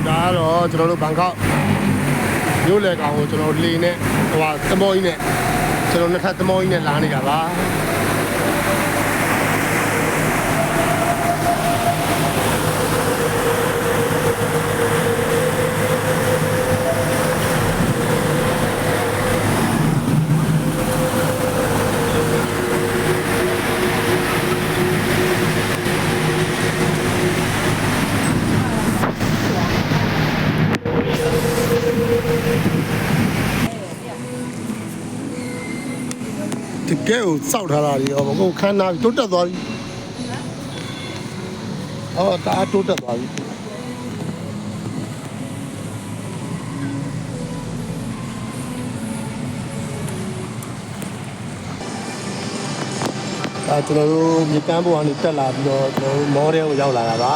ဒါကတော့ကျွန်တော်တို့ဘန်ကောက်မြို့လေကောင်ကိုကျွန်တော်လေနဲ့ဟိုသမောကြီးနဲ့ကျွန်တော်နှစ်ထပ်သမောကြီးနဲ့လာနေတာပါတကယ်ကိုစောက်ထားတာလေဟိုခန်းနာတိုးတက်သွားပြီအော်ဒါတိုးတက်သွားပြီကျွန်တော်တို့မြေကမ်းပေါ်ကနေတက်လာပြီးတော့ကျွန်တော်တို့မော်ဒယ်ကိုရောက်လာတာပါ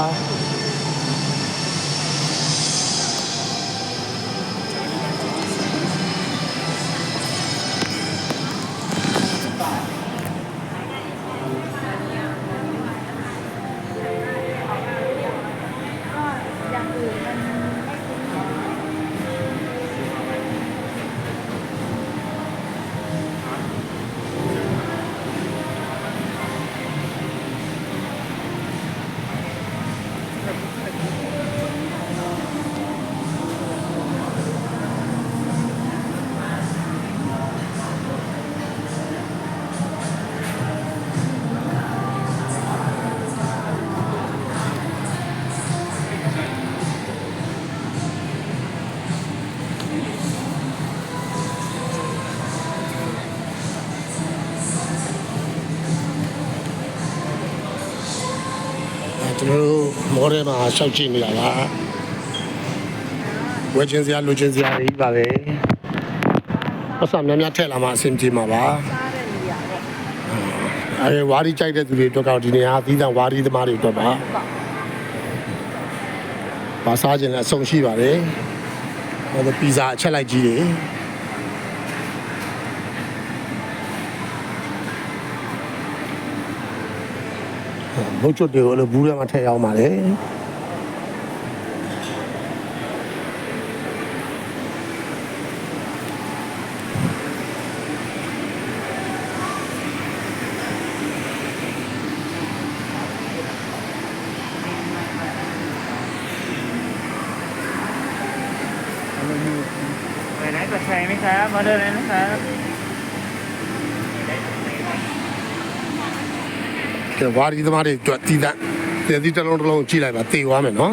ကျွန်တော်တို့မော်ဒယ်မှာရှောက်ကြည့်နေတာပါဝယ်ချင်းစရာလိုချင်စရာကြီးပါပဲပတ်စံများများထည့်လာမှအဆင်ပြေမှာပါအဲဝါရီကြိုက်တဲ့သူတွေအတွက်တော့ဒီနေရာသီးသန့်ဝါရီသမားတွေအတွက်ပါပါစားခြင်းလည်းအဆုံးရှိပါတယ်ဟိုပီဇာအချက်လိုက်ကြီးတွေဘုတ်ချွတ်တွေကိုလည်းဘူးထဲမှာထည့်ရောက်ပါတယ်ไปไหนก็ใช่ไหมครับมาเดินเลยนะครับ ဝါရီသမားတွေအတွက်တည်တံ့တည်တလုံးတစ်လုံးကြည့်လိုက်ပါတေသွားမယ်နော်